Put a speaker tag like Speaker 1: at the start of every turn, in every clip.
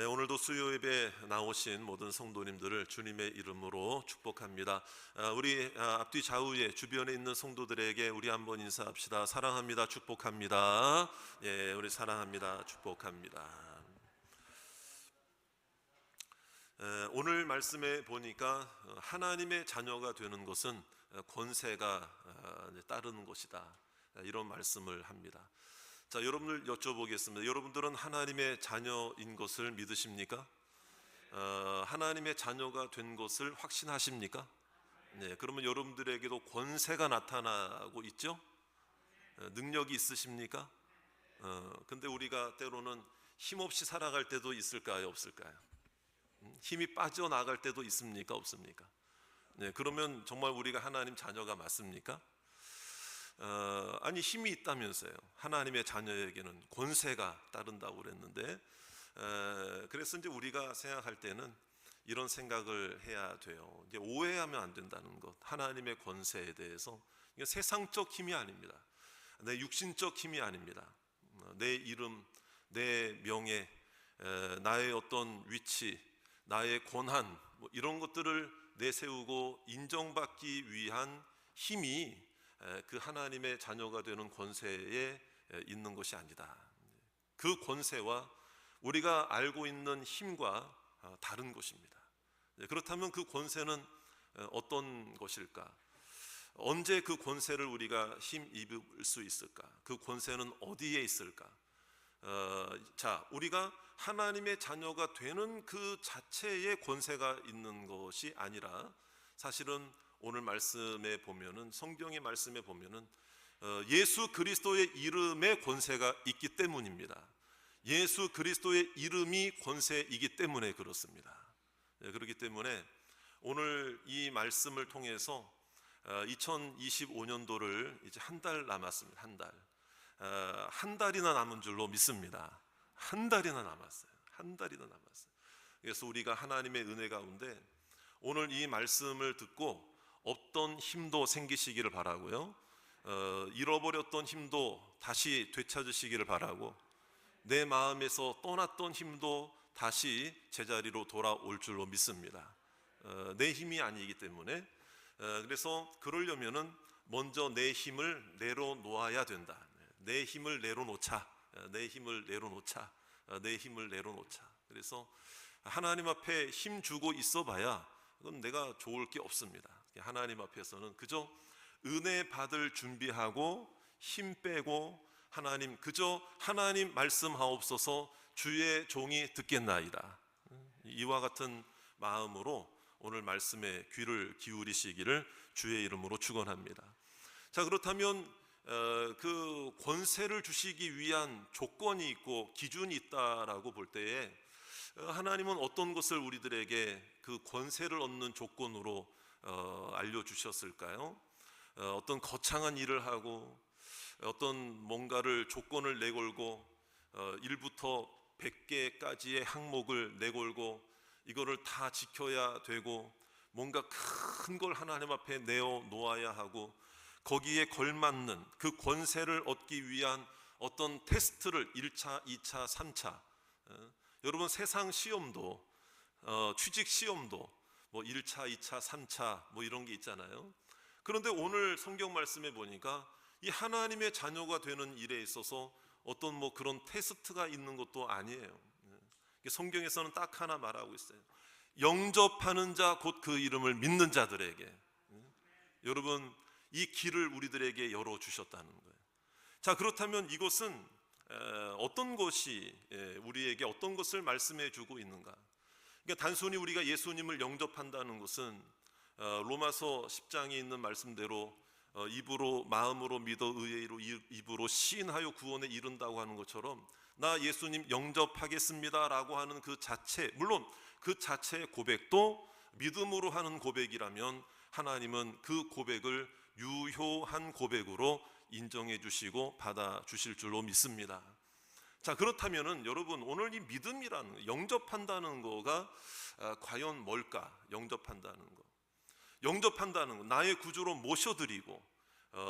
Speaker 1: 오늘도 수요 예배 나오신 모든 성도님들을 주님의 이름으로 축복합니다. 우리 앞뒤 좌우에 주변에 있는 성도들에게 우리 한번 인사합시다. 사랑합니다. 축복합니다. 예, 우리 사랑합니다. 축복합니다. 오늘 말씀에 보니까 하나님의 자녀가 되는 것은 권세가 따르는 것이다, 이런 말씀을 합니다. 자, 여러분들 여쭤보겠습니다. 여러분들은 하나님의 자녀인 것을 믿으십니까? 하나님의 자녀가 된 것을 확신하십니까? 네, 그러면 여러분들에게도 권세가 나타나고 있죠? 능력이 있으십니까? 근데 우리가 때로는 힘없이 살아갈 때도 있을까요? 없을까요? 힘이 빠져나갈 때도 있습니까? 없습니까? 네, 그러면 정말 우리가 하나님 자녀가 맞습니까? 아니, 힘이 있다면서요. 하나님의 자녀에게는 권세가 따른다고 그랬는데, 그래서 이제 우리가 생각할 때는 이런 생각을 해야 돼요. 이제 오해하면 안 된다는 것. 하나님의 권세에 대해서 이게 세상적 힘이 아닙니다. 내 육신적 힘이 아닙니다. 내 이름, 내 명예, 나의 어떤 위치, 나의 권한, 뭐 이런 것들을 내세우고 인정받기 위한 힘이 그 하나님의 자녀가 되는 권세에 있는 것이 아니다. 그 권세와 우리가 알고 있는 힘과 다른 것입니다. 그렇다면 그 권세는 어떤 것일까? 언제 그 권세를 우리가 힘입을 수 있을까? 그 권세는 어디에 있을까? 자, 우리가 하나님의 자녀가 되는 그 자체의 권세가 있는 것이 아니라, 사실은 오늘 말씀에 보면은, 성경의 말씀에 보면은 예수 그리스도의 이름에 권세가 있기 때문입니다. 예수 그리스도의 이름이 권세이기 때문에 그렇습니다. 그렇기 때문에 오늘 이 말씀을 통해서 2025년도를 이제 한 달 남았습니다. 한 달이나 남은 줄로 믿습니다. 한 달이나 남았어요. 한 달이나 남았어요. 그래서 우리가 하나님의 은혜 가운데 오늘 이 말씀을 듣고 없던 힘도 생기시기를 바라고요. 잃어버렸던 힘도 다시 되찾으시기를 바라고, 내 마음에서 떠났던 힘도 다시 제자리로 돌아올 줄로 믿습니다. 내 힘이 아니기 때문에, 그래서 그러려면은 먼저 내 힘을 내려놓아야 된다. 내 힘을 내려놓자. 내 힘을 내려놓자. 내 힘을 내려놓자. 그래서 하나님 앞에 힘 주고 있어봐야 그건 내가 좋을 게 없습니다. 하나님 앞에서는 그저 은혜 받을 준비하고 힘 빼고, 하나님 그저 하나님 말씀하옵소서 주의 종이 듣겠나이다, 이와 같은 마음으로 오늘 말씀에 귀를 기울이시기를 주의 이름으로 축원합니다. 자, 그렇다면 그 권세를 주시기 위한 조건이 있고 기준이 있다라고 볼 때에, 하나님은 어떤 것을 우리들에게 그 권세를 얻는 조건으로 알려주셨을까요? 어떤 거창한 일을 하고, 어떤 뭔가를 조건을 내걸고, 1부터 100개까지의 항목을 내걸고, 이거를 다 지켜야 되고, 뭔가 큰 걸 하나님 앞에 내어놓아야 하고, 거기에 걸맞는 그 권세를 얻기 위한 어떤 테스트를 1차, 2차, 3차, 여러분 세상 시험도, 취직 시험도 뭐 1차, 2차, 3차 뭐 이런 게 있잖아요. 그런데 오늘 성경 말씀에 보니까 이 하나님의 자녀가 되는 일에 있어서 어떤 뭐 그런 테스트가 있는 것도 아니에요. 성경에서는 딱 하나 말하고 있어요. 영접하는 자 곧 그 이름을 믿는 자들에게, 여러분 이 길을 우리들에게 열어주셨다는 거예요. 자, 그렇다면 이것은 어떤 것이 우리에게 어떤 것을 말씀해 주고 있는가? 그러니까 단순히 우리가 예수님을 영접한다는 것은 로마서 10장에 있는 말씀대로 입으로 마음으로 믿어 의로 입으로 시인하여 구원에 이른다고 하는 것처럼, 나 예수님 영접하겠습니다라고 하는 그 자체, 물론 그 자체의 고백도 믿음으로 하는 고백이라면 하나님은 그 고백을 유효한 고백으로 인정해 주시고 받아 주실 줄로 믿습니다. 자, 그렇다면은 여러분, 오늘 이 믿음이라는, 영접한다는 거가 과연 뭘까? 영접한다는 거, 나의 구주로 모셔드리고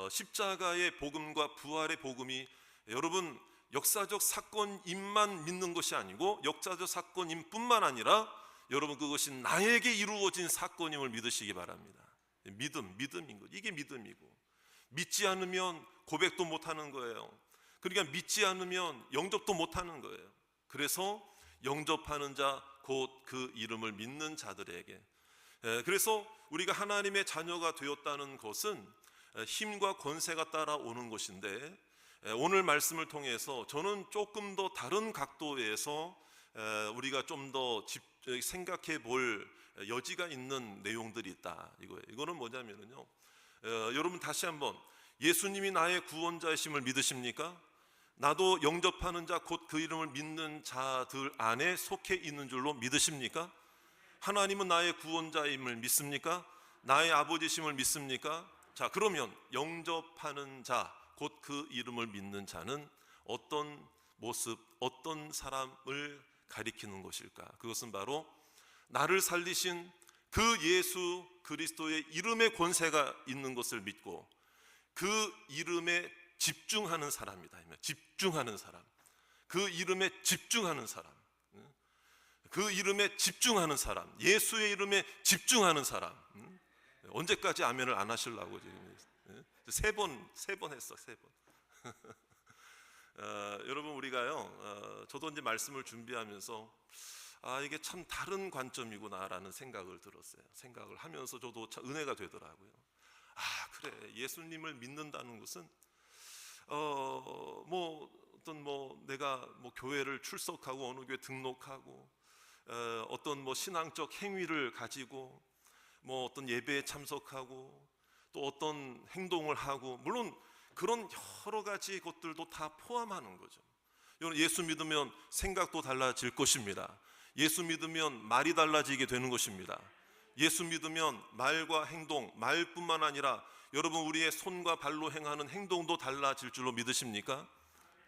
Speaker 1: 십자가의 복음과 부활의 복음이 여러분 역사적 사건임만 믿는 것이 아니고 역사적 사건임뿐만 아니라 여러분 그것이 나에게 이루어진 사건임을 믿으시기 바랍니다. 믿음인 거죠. 이게 믿음이고, 믿지 않으면 고백도 못하는 거예요. 그러니까 믿지 않으면 영접도 못하는 거예요. 그래서 영접하는 자 곧 그 이름을 믿는 자들에게, 그래서 우리가 하나님의 자녀가 되었다는 것은 힘과 권세가 따라오는 것인데, 오늘 말씀을 통해서 저는 조금 더 다른 각도에서 우리가 좀 더 생각해 볼 여지가 있는 내용들이 있다 이거예요. 이거는 뭐냐면요, 여러분 다시 한번 예수님이 나의 구원자이심을 믿으십니까? 나도 영접하는 자 곧 그 이름을 믿는 자들 안에 속해 있는 줄로 믿으십니까? 하나님은 나의 구원자임을 믿습니까? 나의 아버지심을 믿습니까? 자, 그러면 영접하는 자 곧 그 이름을 믿는 자는 어떤 모습, 어떤 사람을 가리키는 것일까? 그것은 바로 나를 살리신 그 예수 그리스도의 이름의 권세가 있는 것을 믿고 그 이름에 집중하는 사람이다. 집중하는 사람, 그 이름에 집중하는 사람, 그 이름에 집중하는 사람, 예수의 이름에 집중하는 사람. 언제까지 아멘을 안 하시려고 지금 세 번 했어, 세 번. 여러분 우리가요, 저도 이제 말씀을 준비하면서 이게 참 다른 관점이구나라는 생각을 들었어요. 생각을 하면서 저도 참 은혜가 되더라고요. 그래, 예수님을 믿는다는 것은 내가 교회를 출석하고 어느 교회 등록하고 어떤 신앙적 행위를 가지고 어떤 예배에 참석하고 또 어떤 행동을 하고, 물론 그런 여러 가지 것들도 다 포함하는 거죠. 여러분, 예수 믿으면 생각도 달라질 것입니다. 예수 믿으면 말이 달라지게 되는 것입니다. 예수 믿으면 말과 행동, 말뿐만 아니라 여러분 우리의 손과 발로 행하는 행동도 달라질 줄로 믿으십니까?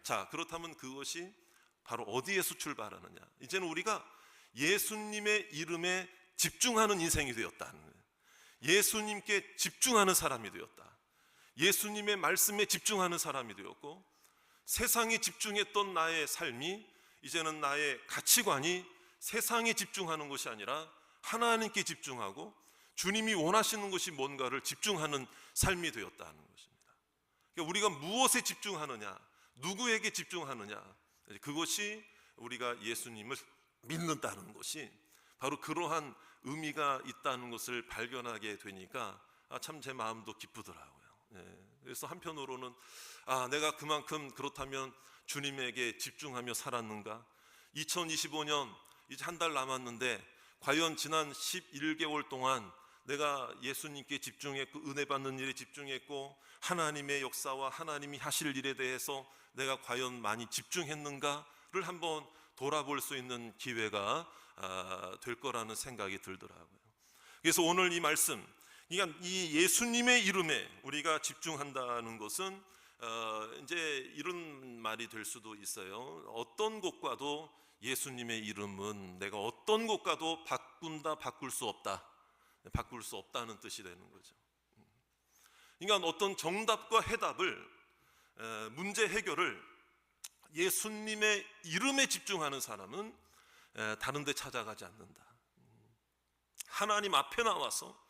Speaker 1: 자, 그렇다면 그것이 바로 어디에서 출발하느냐? 이제는 우리가 예수님의 이름에 집중하는 인생이 되었다는 거예요. 예수님께 집중하는 사람이 되었다. 예수님의 말씀에 집중하는 사람이 되었고, 세상에 집중했던 나의 삶이 이제는 나의 가치관이 세상에 집중하는 것이 아니라 하나님께 집중하고 주님이 원하시는 것이 뭔가를 집중하는 삶이 되었다는 것입니다. 그러니까 우리가 무엇에 집중하느냐, 누구에게 집중하느냐, 그것이 우리가 예수님을 믿는다는 것이 바로 그러한 의미가 있다는 것을 발견하게 되니까 참 제 마음도 기쁘더라고요. 그래서 한편으로는 내가 그만큼 그렇다면 주님에게 집중하며 살았는가? 2025년 이제 한 달 남았는데 과연 지난 11개월 동안 내가 예수님께 집중했고 은혜 받는 일에 집중했고 하나님의 역사와 하나님이 하실 일에 대해서 내가 과연 많이 집중했는가를 한번 돌아볼 수 있는 기회가 될 거라는 생각이 들더라고요. 그래서 오늘 이 말씀, 그러니까 이 예수님의 이름에 우리가 집중한다는 것은 이제 이런 말이 될 수도 있어요. 어떤 것과도 예수님의 이름은 내가 어떤 것과도 바꿀 수 없다. 바꿀 수 없다는 뜻이 되는 거죠. 그러니까 어떤 정답과 해답을, 문제 해결을 예수님의 이름에 집중하는 사람은 다른 데 찾아가지 않는다. 하나님 앞에 나와서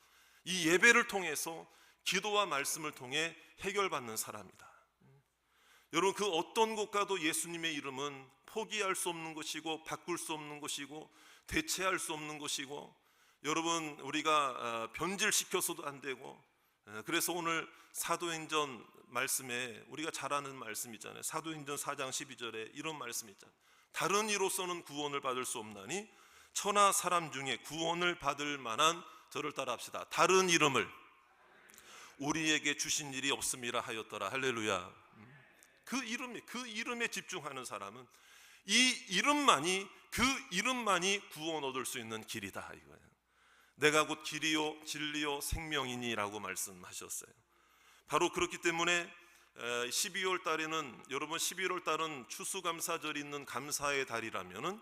Speaker 1: 이 예배를 통해서 기도와 말씀을 통해 해결받는 사람이다. 여러분, 그 어떤 것과도 예수님의 이름은 포기할 수 없는 것이고 바꿀 수 없는 것이고 대체할 수 없는 것이고, 여러분 우리가 변질시켜서도 안 되고, 그래서 오늘 사도행전 말씀에 우리가 잘 아는 말씀 있잖아요. 사도행전 4장 12절에 이런 말씀 있잖아요. 다른 이로서는 구원을 받을 수 없나니 천하 사람 중에 구원을 받을 만한 저를 따라합시다. 다른 이름을 우리에게 주신 일이 없음이라 하였더라. 할렐루야. 그 이름에 집중하는 사람은 이 이름만이, 그 이름만이 구원 얻을 수 있는 길이다 이거예요. 내가 곧 길이요 진리요 생명이니라고 말씀하셨어요. 바로 그렇기 때문에 12월 달에는, 여러분 11월 달은 추수감사절이 있는 감사의 달이라면은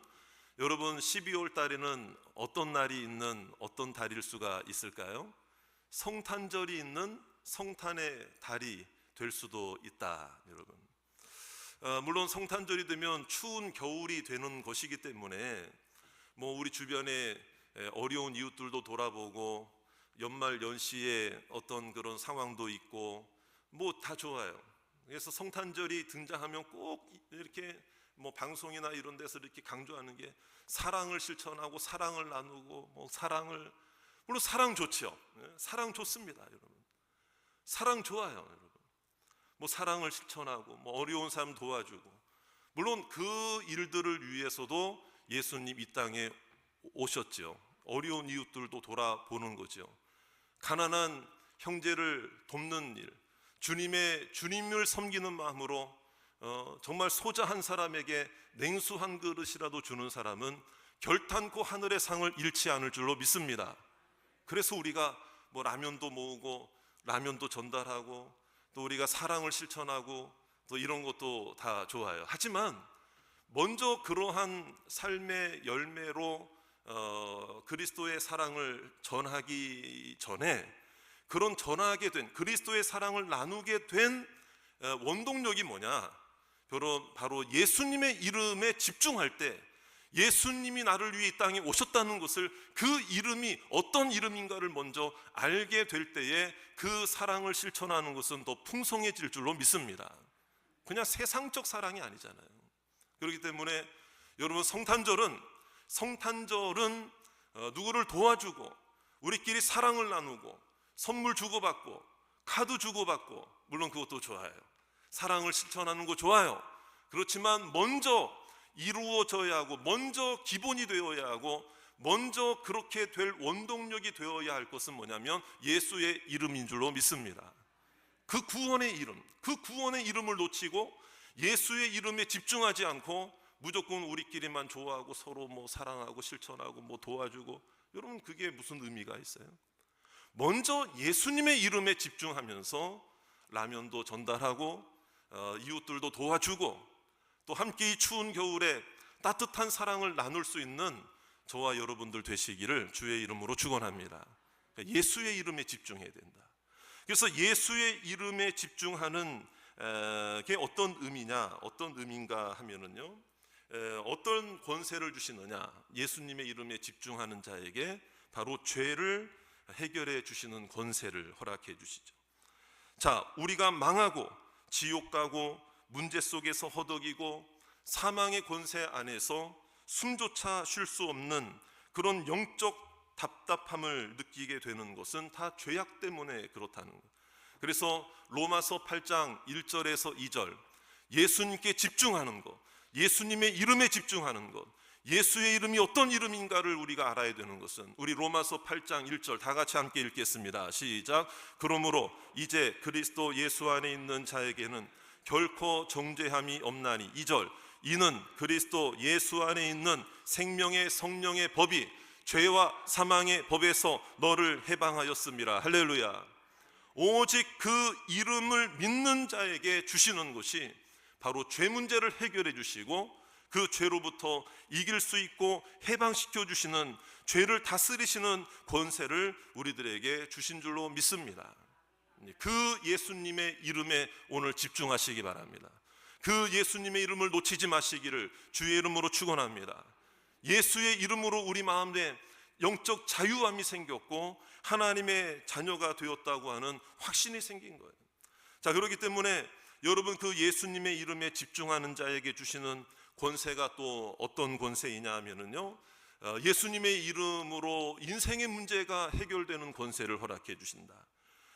Speaker 1: 여러분 12월 달에는 어떤 날이 있는 어떤 달일 수가 있을까요? 성탄절이 있는 성탄의 달이 될 수도 있다. 여러분, 물론 성탄절이 되면 추운 겨울이 되는 것이기 때문에 뭐 우리 주변에 어려운 이웃들도 돌아보고 연말 연시에 어떤 그런 상황도 있고 뭐 다 좋아요. 그래서 성탄절이 등장하면 꼭 이렇게 뭐 방송이나 이런 데서 이렇게 강조하는 게 사랑을 실천하고 사랑을 나누고 뭐 사랑을, 물론 사랑 좋죠. 사랑 좋습니다, 여러분. 사랑 좋아요, 여러분. 뭐 사랑을 실천하고 뭐 어려운 사람 도와주고, 물론 그 일들을 위해서도 예수님 이 땅에 오셨죠. 어려운 이웃들도 돌아보는 거죠. 가난한 형제를 돕는 일, 주님을 섬기는 마음으로 정말 소자 한 사람에게 냉수 한 그릇이라도 주는 사람은 결탄코 하늘의 상을 잃지 않을 줄로 믿습니다. 그래서 우리가 뭐 라면도 모으고 라면도 전달하고 또 우리가 사랑을 실천하고 또 이런 것도 다 좋아요. 하지만 먼저 그러한 삶의 열매로 그리스도의 사랑을 전하기 전에, 그런 전하게 된 그리스도의 사랑을 나누게 된 원동력이 뭐냐? 바로 예수님의 이름에 집중할 때, 예수님이 나를 위해 이 땅에 오셨다는 것을, 그 이름이 어떤 이름인가를 먼저 알게 될 때에 그 사랑을 실천하는 것은 더 풍성해질 줄로 믿습니다. 그냥 세상적 사랑이 아니잖아요. 그렇기 때문에 여러분, 성탄절은 누구를 도와주고 우리끼리 사랑을 나누고 선물 주고받고 카드 주고받고, 물론 그것도 좋아요. 사랑을 실천하는 거 좋아요. 그렇지만 먼저 이루어져야 하고, 먼저 기본이 되어야 하고, 먼저 그렇게 될 원동력이 되어야 할 것은 뭐냐면 예수의 이름인 줄로 믿습니다. 그 구원의 이름을 놓치고 예수의 이름에 집중하지 않고 무조건 우리끼리만 좋아하고 서로 뭐 사랑하고 실천하고 뭐 도와주고, 여러분 그게 무슨 의미가 있어요? 먼저 예수님의 이름에 집중하면서 라면도 전달하고 이웃들도 도와주고, 또 함께 이 추운 겨울에 따뜻한 사랑을 나눌 수 있는 저와 여러분들 되시기를 주의 이름으로 축원합니다. 그러니까 예수의 이름에 집중해야 된다. 그래서 예수의 이름에 집중하는 게 어떤 의미냐, 어떤 의미인가 하면은요, 어떤 권세를 주시느냐? 예수님의 이름에 집중하는 자에게 바로 죄를 해결해 주시는 권세를 허락해 주시죠. 자, 우리가 망하고 지옥 가고 문제 속에서 허덕이고 사망의 권세 안에서 숨조차 쉴 수 없는 그런 영적 답답함을 느끼게 되는 것은 다 죄악 때문에 그렇다는 거예요. 그래서 로마서 8장 1절에서 2절, 예수님께 집중하는 것, 예수님의 이름에 집중하는 것, 예수의 이름이 어떤 이름인가를 우리가 알아야 되는 것은, 우리 로마서 8장 1절 다 같이 함께 읽겠습니다. 시작. 그러므로 이제 그리스도 예수 안에 있는 자에게는 결코 정죄함이 없나니. 2절. 이는 그리스도 예수 안에 있는 생명의 성령의 법이 죄와 사망의 법에서 너를 해방하였습니다. 할렐루야. 오직 그 이름을 믿는 자에게 주시는 것이 바로 죄 문제를 해결해 주시고 그 죄로부터 이길 수 있고 해방시켜 주시는, 죄를 다스리시는 권세를 우리들에게 주신 줄로 믿습니다. 그 예수님의 이름에 오늘 집중하시기 바랍니다. 그 예수님의 이름을 놓치지 마시기를 주의 이름으로 축원합니다. 예수의 이름으로 우리 마음에 영적 자유함이 생겼고 하나님의 자녀가 되었다고 하는 확신이 생긴 거예요. 자, 그렇기 때문에 여러분, 그 예수님의 이름에 집중하는 자에게 주시는 권세가 또 어떤 권세이냐 하면은요, 예수님의 이름으로 인생의 문제가 해결되는 권세를 허락해 주신다.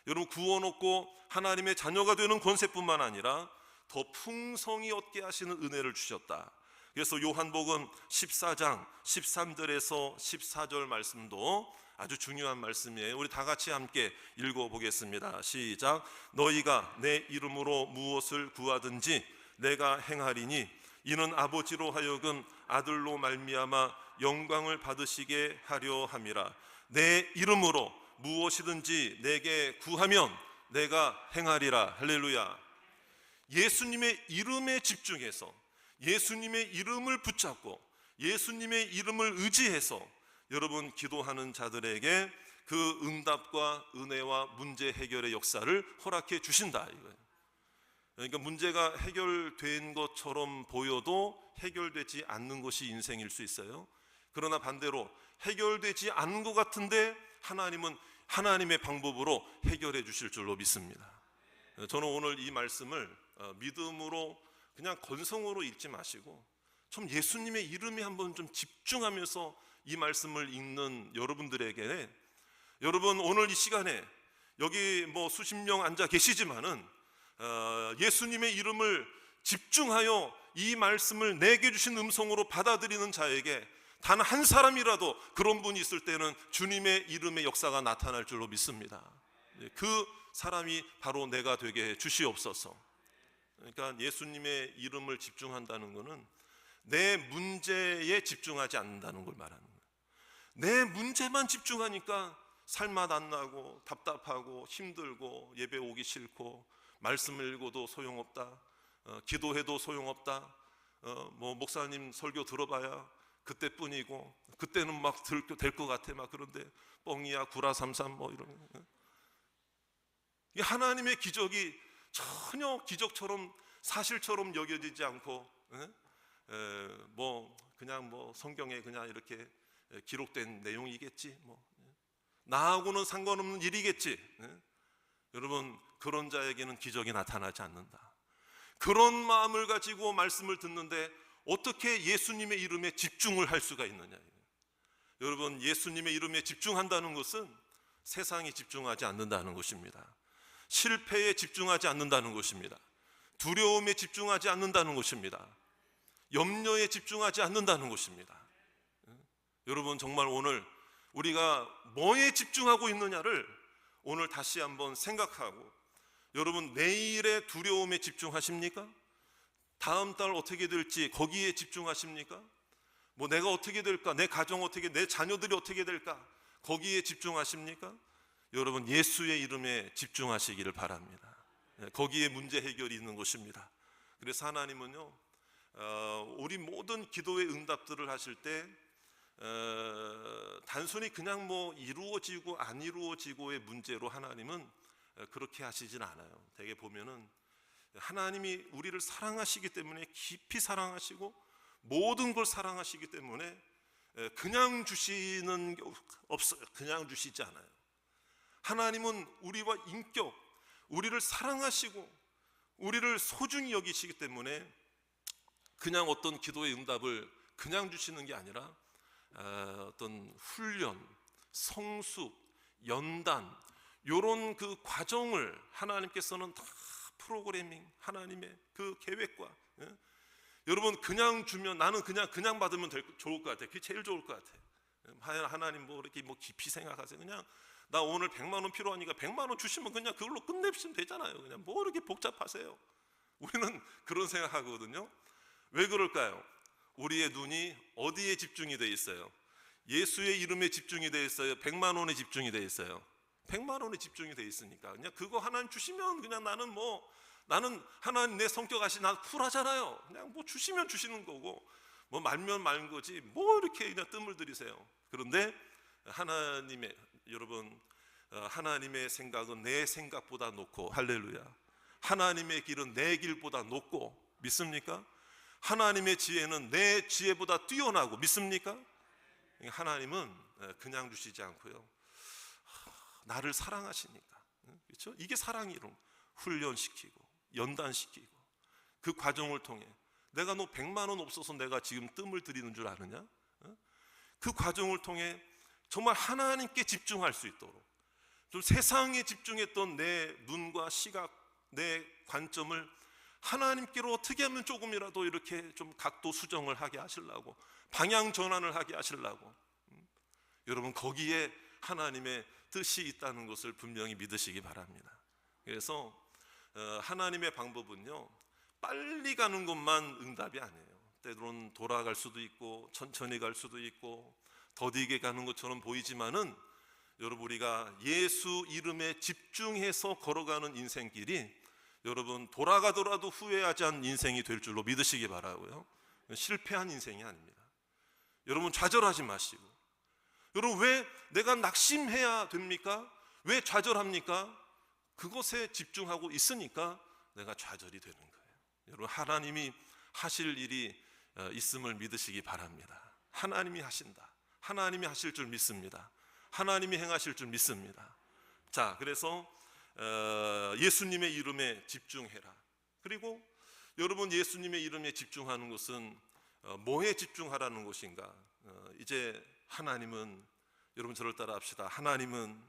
Speaker 1: 여러분, 구원 얻고 하나님의 자녀가 되는 권세뿐만 아니라 더 풍성히 얻게 하시는 은혜를 주셨다. 그래서 요한복음 14장 13절에서 14절 말씀도 아주 중요한 말씀이에요. 우리 다 같이 함께 읽어보겠습니다. 시작. 너희가 내 이름으로 무엇을 구하든지 내가 행하리니 이는 아버지로 하여금 아들로 말미암아 영광을 받으시게 하려 함이라. 내 이름으로 무엇이든지 내게 구하면 내가 행하리라. 할렐루야. 예수님의 이름에 집중해서, 예수님의 이름을 붙잡고 예수님의 이름을 의지해서 여러분 기도하는 자들에게 그 응답과 은혜와 문제 해결의 역사를 허락해 주신다 이거예요. 그러니까 문제가 해결된 것처럼 보여도 해결되지 않는 것이 인생일 수 있어요. 그러나 반대로 해결되지 않은 것 같은데 하나님은 하나님의 방법으로 해결해 주실 줄로 믿습니다. 저는 오늘 이 말씀을 믿음으로 그냥 건성으로 읽지 마시고 좀 예수님의 이름에 한번 좀 집중하면서 이 말씀을 읽는 여러분들에게, 여러분 오늘 이 시간에 여기 뭐 수십 명 앉아 계시지만은 예수님의 이름을 집중하여 이 말씀을 내게 주신 음성으로 받아들이는 자에게 단 한 사람이라도 그런 분이 있을 때는 주님의 이름의 역사가 나타날 줄로 믿습니다. 그 사람이 바로 내가 되게 해 주시옵소서. 그러니까 예수님의 이름을 집중한다는 것은 내 문제에 집중하지 않는다는 걸 말하는 거예요. 내 문제만 집중하니까 살맛 안 나고 답답하고 힘들고 예배 오기 싫고 말씀을 읽어도 소용없다, 기도해도 소용없다, 뭐 목사님 설교 들어봐야 그때뿐이고 그때는 막 될 것 같아 막 그런데 뻥이야 구라삼삼 뭐 이런. 이 하나님의 기적이 전혀 기적처럼 사실처럼 여겨지지 않고 뭐 그냥 뭐 성경에 그냥 이렇게 기록된 내용이겠지, 뭐 나하고는 상관없는 일이겠지. 여러분 그런 자에게는 기적이 나타나지 않는다. 그런 마음을 가지고 말씀을 듣는데 어떻게 예수님의 이름에 집중을 할 수가 있느냐. 여러분 예수님의 이름에 집중한다는 것은 세상에 집중하지 않는다는 것입니다. 실패에 집중하지 않는다는 것입니다. 두려움에 집중하지 않는다는 것입니다. 염려에 집중하지 않는다는 것입니다. 여러분 정말 오늘 우리가 뭐에 집중하고 있느냐를 오늘 다시 한번 생각하고, 여러분 내일의 두려움에 집중하십니까? 다음 달 어떻게 될지 거기에 집중하십니까? 뭐 내가 어떻게 될까? 내 가정 어떻게, 내 자녀들이 어떻게 될까? 거기에 집중하십니까? 여러분 예수의 이름에 집중하시기를 바랍니다. 거기에 문제 해결이 있는 것입니다. 그래서 하나님은요 우리 모든 기도의 응답들을 하실 때 단순히 그냥 뭐 이루어지고 안 이루어지고의 문제로 하나님은 그렇게 하시진 않아요. 대개 보면은 하나님이 우리를 사랑하시기 때문에 깊이 사랑하시고 모든 걸 사랑하시기 때문에 그냥 주시는 게 없어요. 그냥 주시지 않아요. 하나님은 우리와 인격, 우리를 사랑하시고 우리를 소중히 여기시기 때문에 그냥 어떤 기도의 응답을 그냥 주시는 게 아니라 어떤 훈련, 성숙, 연단 이런 그 과정을 하나님께서는 다 프로그래밍, 하나님의 그 계획과, 여러분 그냥 주면 나는 그냥 받으면 좋을 것 같아. 그게 제일 좋을 것 같아. 하나님 뭐 이렇게 뭐 깊이 생각하세요. 그냥 나 오늘 100만 원 필요하니까 100만 원 주시면 그냥 그걸로 끝내시면 되잖아요. 그냥 뭐 이렇게 복잡하세요. 우리는 그런 생각하거든요. 왜 그럴까요? 우리의 눈이 어디에 집중이 돼 있어요? 예수의 이름에 집중이 돼 있어요? 100만 원에 집중이 돼 있어요? 100만 원에 집중이 돼 있으니까 그냥 그거 하나님 주시면 그냥 나는 하나님 내 성격 아시 난 쿨하잖아요. 그냥 뭐 주시면 주시는 거고 뭐 말면 말 거지 뭐 이렇게 그냥 뜸을 들이세요. 그런데 여러분 하나님의 생각은 내 생각보다 높고, 할렐루야, 하나님의 길은 내 길보다 높고, 믿습니까? 하나님의 지혜는 내 지혜보다 뛰어나고, 믿습니까? 하나님은 그냥 주시지 않고요 나를 사랑하시니까, 그렇죠? 이게 사랑의 이름. 훈련시키고 연단시키고 그 과정을 통해 내가 너 100만 원 없어서 내가 지금 뜸을 들이는 줄 아느냐? 그 과정을 통해 정말 하나님께 집중할 수 있도록, 좀 세상에 집중했던 내 눈과 시각, 내 관점을 하나님께로 어떻게 하면 조금이라도 이렇게 좀 각도 수정을 하게 하시려고, 방향 전환을 하게 하시려고, 여러분 거기에 하나님의 뜻이 있다는 것을 분명히 믿으시기 바랍니다. 그래서 하나님의 방법은요 빨리 가는 것만 응답이 아니에요. 때로는 돌아갈 수도 있고 천천히 갈 수도 있고 더디게 가는 것처럼 보이지만은, 여러분 우리가 예수 이름에 집중해서 걸어가는 인생길이 여러분 돌아가더라도 후회하지 않은 인생이 될 줄로 믿으시기 바라고요. 실패한 인생이 아닙니다. 여러분 좌절하지 마시고, 여러분 왜 내가 낙심해야 됩니까? 왜 좌절합니까? 그것에 집중하고 있으니까 내가 좌절이 되는 거예요. 여러분, 하나님이 하실 일이 있음을 믿으시기 바랍니다. 하나님이 하신다. 하나님이 하실 줄 믿습니다. 하나님이 행하실 줄 믿습니다. 자, 그래서 예수님의 이름에 집중해라. 그리고 여러분, 예수님의 이름에 집중하는 것은 뭐에 집중하라는 것인가? 이제 하나님은, 여러분 저를 따라 합시다. 하나님은,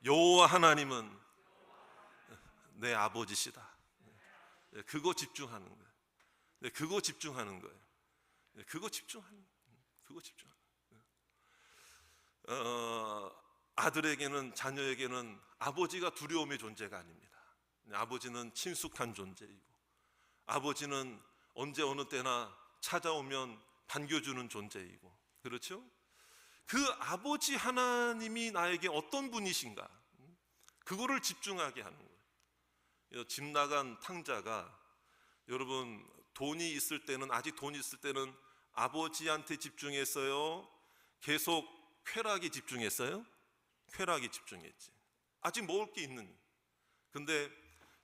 Speaker 1: 여호와 하나님은 내 아버지시다. 그거 집중하는 거예요. 그거 집중하는 거예요. 그거 집중하는 아들에게는, 자녀에게는 아버지가 두려움의 존재가 아닙니다. 아버지는 친숙한 존재이고, 아버지는 언제 어느 때나 찾아오면 반겨주는 존재이고, 그렇죠? 그 아버지 하나님이 나에게 어떤 분이신가, 그거를 집중하게 하는 거예요. 집 나간 탕자가, 여러분 돈이 있을 때는, 아직 돈이 있을 때는 아버지한테 집중했어요? 계속 쾌락에 집중했어요? 쾌락에 집중했지. 아직 먹을 게 있는. 근데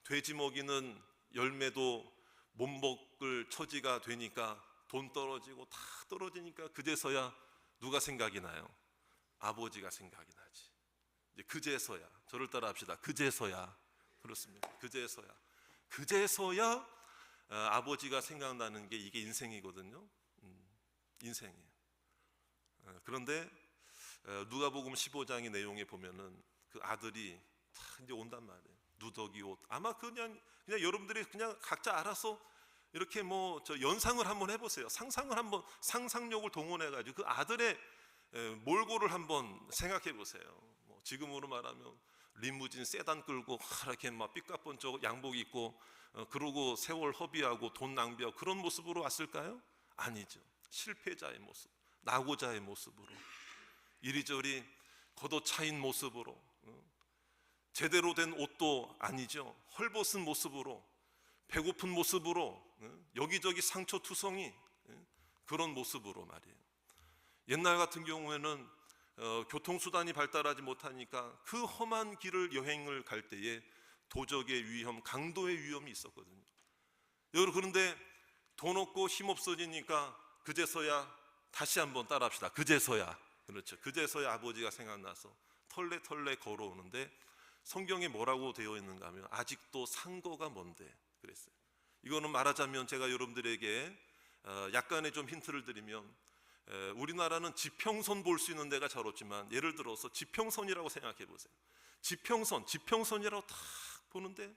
Speaker 1: 돼지 먹이는 열매도 못 먹을 처지가 되니까, 돈 떨어지고 다 떨어지니까 그제서야 누가 생각이 나요? 아버지가 생각이 나지. 이제 그제서야, 저를 따라 합시다. 그제서야. 그렇습니다. 그제서야 아버지가 생각나는 게, 이게 인생이거든요. 인생이에요. 그런데 누가복음 15장의 내용에 보면은 그 아들이 다 이제 온단 말이에요. 누더기 옷. 아마 그냥 여러분들이 그냥 각자 알아서 이렇게 뭐 저 연상을 한번 해보세요. 상상력을 동원해가지고 그 아들의 몰골을 한번 생각해 보세요. 뭐 지금으로 말하면 리무진 세단 끌고 이렇게 막 삐까뻔쩍 양복 입고, 그러고 세월 허비하고 돈 낭비하고 그런 모습으로 왔을까요? 아니죠. 실패자의 모습, 낙오자의 모습으로, 이리저리 걷어차인 모습으로, 제대로 된 옷도 아니죠. 헐벗은 모습으로, 배고픈 모습으로, 여기저기 상처투성이, 그런 모습으로 말이에요. 옛날 같은 경우에는 교통수단이 발달하지 못하니까 그 험한 길을 여행을 갈 때에 도적의 위험, 강도의 위험이 있었거든요. 여러분, 그런데 돈 없고 힘 없어지니까 그제서야, 다시 한번 따라합시다. 그제서야. 그렇죠. 그제서야 아버지가 생각나서 털레털레 걸어오는데, 성경에 뭐라고 되어 있는가 하면 아직도 상거가 뭔데 그랬어요. 이거는 말하자면, 제가 여러분들에게 약간의 좀 힌트를 드리면, 우리나라는 지평선 볼 수 있는 데가 잘 없지만, 예를 들어서 지평선이라고 생각해 보세요. 지평선이라고 딱 보는데,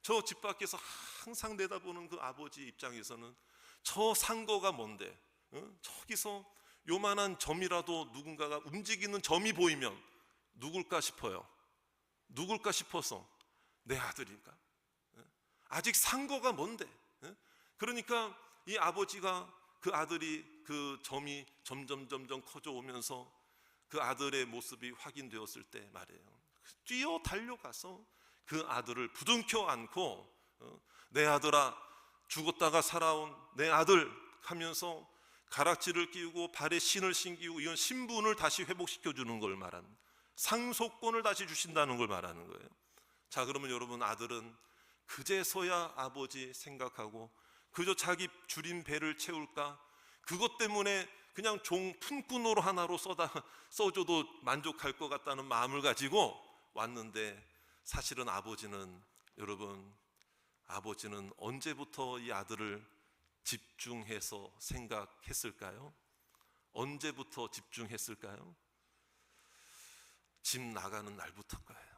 Speaker 1: 저 집 밖에서 항상 내다보는 그 아버지 입장에서는 저 상거가 뭔데, 저기서 요만한 점이라도 누군가가 움직이는 점이 보이면 누굴까 싶어요. 누굴까 싶어서 내 아들인가? 아직 상거가 뭔데? 그러니까 이 아버지가, 그 아들이, 그 점이 점점 커져 오면서 그 아들의 모습이 확인되었을 때 말이에요, 뛰어 달려가서 그 아들을 부둥켜 안고, 내 아들아, 죽었다가 살아온 내 아들 하면서 가락지를 끼우고 발에 신을 신기고, 이건 신분을 다시 회복시켜 주는 걸 말하는, 상속권을 다시 주신다는 걸 말하는 거예요. 자, 그러면 여러분, 아들은 그제서야 아버지 생각하고, 그저 자기 줄인 배를 채울까, 그것 때문에 그냥 종 품꾼으로 하나로 써줘도 만족할 것 같다는 마음을 가지고 왔는데, 사실은 아버지는, 여러분, 아버지는 언제부터 이 아들을 집중해서 생각했을까요? 언제부터 집중했을까요? 집 나가는 날부터일 거예요.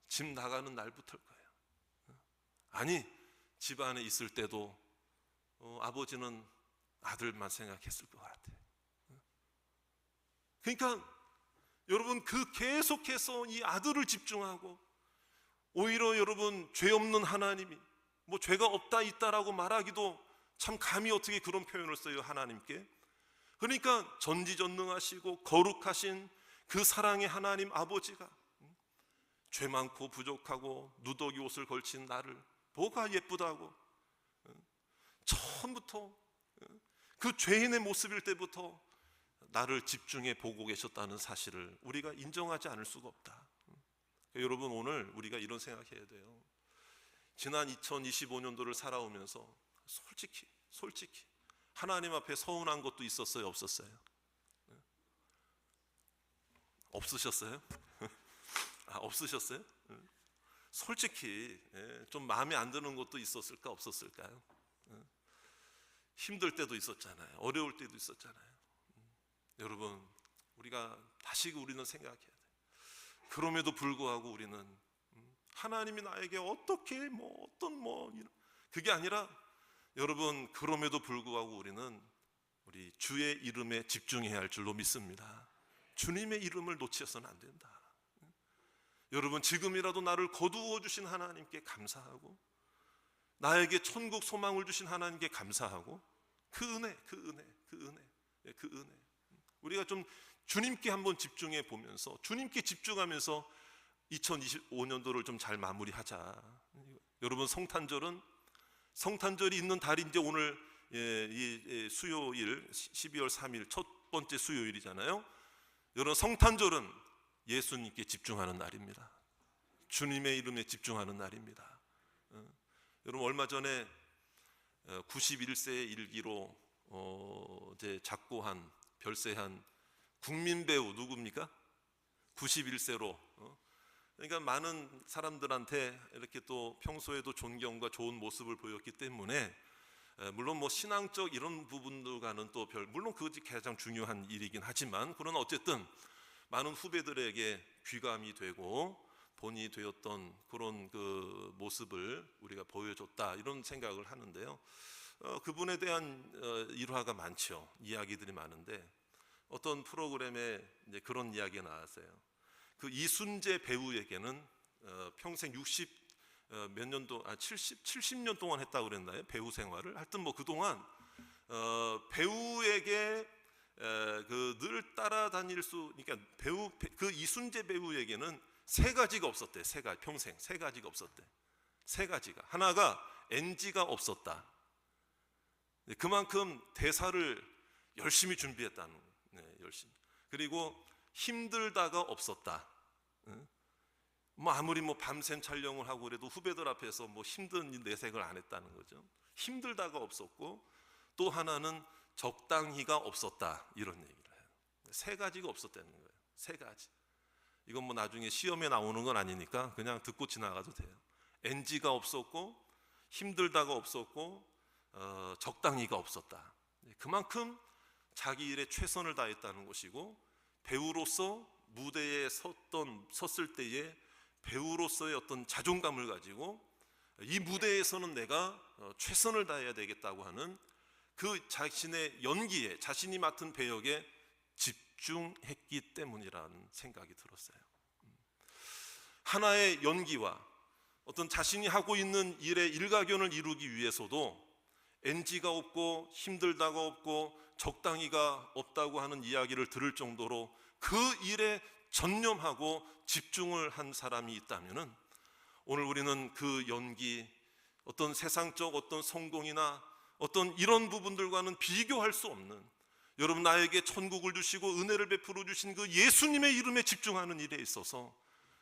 Speaker 1: 집 나가는 날부터일 거예요. 아니, 집 안에 있을 때도 아버지는 아들만 생각했을 것 같아요. 그러니까 여러분, 그 계속해서 이 아들을 집중하고, 오히려 여러분, 죄 없는 하나님이, 뭐 죄가 없다 있다라고 말하기도 참, 감히 어떻게 그런 표현을 써요, 하나님께. 그러니까 전지전능하시고 거룩하신 그 사랑의 하나님 아버지가 죄 많고 부족하고 누더기 옷을 걸친 나를 뭐가 예쁘다고, 처음부터 그 죄인의 모습일 때부터 나를 집중해 보고 계셨다는 사실을 우리가 인정하지 않을 수가 없다. 여러분, 오늘 우리가 이런 생각해야 돼요. 지난 2025년도를 살아오면서 솔직히 하나님 앞에 서운한 것도 있었어요, 없었어요? 없으셨어요? 없으셨어요? 솔직히 좀 마음에 안 드는 것도 있었을까, 없었을까요? 힘들 때도 있었잖아요. 어려울 때도 있었잖아요. 여러분, 우리가 다시 우리는 생각해야 돼요. 그럼에도 불구하고 우리는 하나님이 나에게 어떻게 그게 아니라, 여러분, 그럼에도 불구하고 우리는 우리 주의 이름에 집중해야 할 줄로 믿습니다. 주님의 이름을 놓치서는 안 된다. 여러분, 지금이라도 나를 거두어 주신 하나님께 감사하고, 나에게 천국 소망을 주신 하나님께 감사하고, 그 은혜, 우리가 좀 주님께 한번 집중해 보면서, 주님께 집중하면서 2025년도를 좀 잘 마무리하자. 여러분, 성탄절이 있는 달이 이제 오늘 이 수요일 12월 3일 첫 번째 수요일이잖아요. 여러분, 성탄절은 예수님께 집중하는 날입니다. 주님의 이름에 집중하는 날입니다. 여러분, 얼마 전에 91세의 일기로 이제 작고한 별세한 국민 배우 누굽니까? 91세로 그러니까 많은 사람들한테 이렇게 또 평소에도 존경과 좋은 모습을 보였기 때문에, 물론 뭐 신앙적 이런 부분들과는 또 물론 그것이 가장 중요한 일이긴 하지만, 그러나 어쨌든 많은 후배들에게 귀감이 되고 본이 되었던 그런 그 모습을 우리가 보여줬다, 이런 생각을 하는데요. 그분에 대한 일화가 많죠. 이야기들이 많은데, 어떤 프로그램에 이제 그런 이야기가 나왔어요. 그 이순재 배우에게는 평생 70년 동안 했다고 그랬나요? 배우 생활을. 하여튼 뭐 그동안 배우에게 늘 따라다닐 수, 그러니까 그 이순재 배우에게는 세 가지가 없었대. 평생 세 가지가 없었대. 세 가지가. 하나가 NG가 없었다. 그만큼 대사를 열심히 준비했다는 거예요. 열심히. 그리고 힘들다가 없었다. 뭐 아무리 밤샘 촬영을 하고 그래도 후배들 앞에서 뭐 힘든 내색을 안 했다는 거죠. 힘들다가 없었고, 또 하나는 적당히가 없었다, 이런 얘기를 해요. 세 가지가 없었다는 거예요. 세 가지. 이건 뭐 나중에 시험에 나오는 건 아니니까 그냥 듣고 지나가도 돼요. NG가 없었고, 힘들다가 없었고, 적당히가 없었다. 그만큼 자기 일에 최선을 다했다는 것이고, 배우로서 무대에 섰을 때에 배우로서의 어떤 자존감을 가지고 이 무대에서는 내가 최선을 다해야 되겠다고 하는 그 자신의 연기에, 자신이 맡은 배역에 집중했기 때문이라는 생각이 들었어요. 하나의 연기와 어떤 자신이 하고 있는 일의 일가견을 이루기 위해서도 NG가 없고 힘들다가 없고 적당히가 없다고 하는 이야기를 들을 정도로 그 일에 전념하고 집중을 한 사람이 있다면은, 오늘 우리는 그 연기, 어떤 세상적 어떤 성공이나 어떤 이런 부분들과는 비교할 수 없는, 여러분, 나에게 천국을 주시고 은혜를 베풀어 주신 그 예수님의 이름에 집중하는 일에 있어서,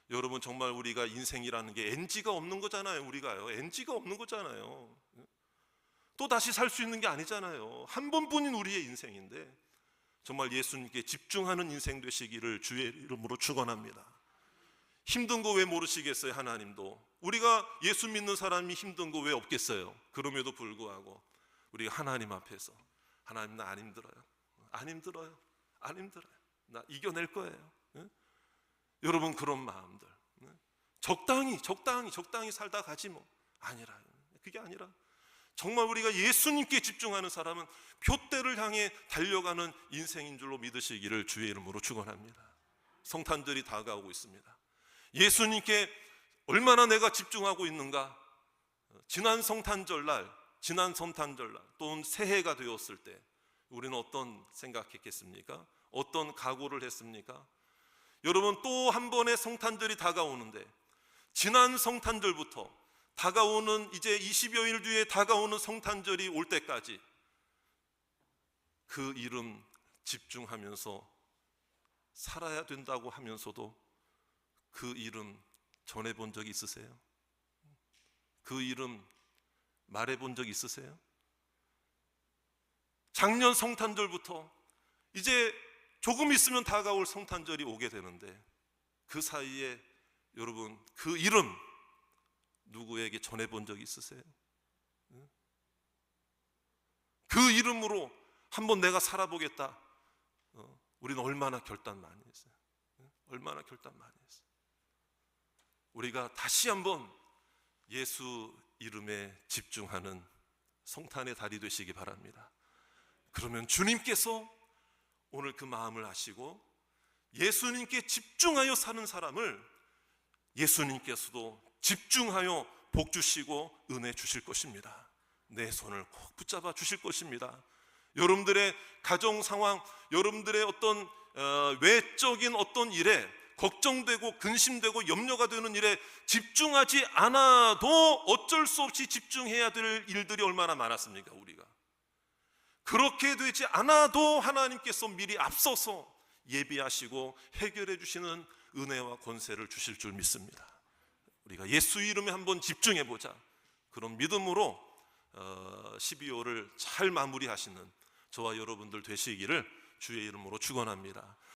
Speaker 1: 여러분, 정말 우리가 인생이라는 게 NG가 없는 거잖아요. 우리가요, NG가 없는 거잖아요. 또 다시 살 수 있는 게 아니잖아요. 한 번뿐인 우리의 인생인데, 정말 예수님께 집중하는 인생 되시기를 주의 이름으로 축원합니다. 힘든 거 왜 모르시겠어요? 하나님도. 우리가 예수 믿는 사람이 힘든 거 왜 없겠어요? 그럼에도 불구하고 우리가 하나님 앞에서, 하나님, 나 안 힘들어요. 나 이겨낼 거예요. 여러분, 그런 마음들. 적당히 살다 가지 뭐. 아니라, 그게 아니라 정말 우리가 예수님께 집중하는 사람은 표대를 향해 달려가는 인생인 줄로 믿으시기를 주의 이름으로 축원합니다. 성탄절이 다가오고 있습니다. 예수님께 얼마나 내가 집중하고 있는가? 지난 성탄절날 또는 새해가 되었을 때 우리는 어떤 생각했겠습니까? 어떤 각오를 했습니까? 여러분, 또 한 번의 성탄절이 다가오는데, 지난 성탄절부터 다가오는 이제 20여일 뒤에 다가오는 성탄절이 올 때까지 그 이름 집중하면서 살아야 된다고 하면서도 그 이름 전해본 적이 있으세요? 그 이름 말해본 적 있으세요? 작년 성탄절부터 이제 조금 있으면 다가올 성탄절이 오게 되는데 그 사이에 여러분 그 이름 누구에게 전해본 적 있으세요? 그 이름으로 한번 내가 살아보겠다. 우리는 얼마나 결단 많이 했어요. 얼마나 결단 많이 했어요. 우리가 다시 한번 예수 이름에 집중하는 성탄의 달이 되시기 바랍니다. 그러면 주님께서 오늘 그 마음을 아시고 예수님께 집중하여 사는 사람을 예수님께서도 집중하여 복 주시고 은혜 주실 것입니다. 내 손을 꼭 붙잡아 주실 것입니다. 여러분들의 가정 상황, 여러분들의 어떤 외적인 어떤 일에 걱정되고 근심되고 염려가 되는 일에 집중하지 않아도 어쩔 수 없이 집중해야 될 일들이 얼마나 많았습니까? 우리가 그렇게 되지 않아도 하나님께서 미리 앞서서 예비하시고 해결해 주시는 은혜와 권세를 주실 줄 믿습니다. 우리가 예수 이름에 한번 집중해 보자. 그런 믿음으로 12월을 잘 마무리하시는 저와 여러분들 되시기를 주의 이름으로 축원합니다.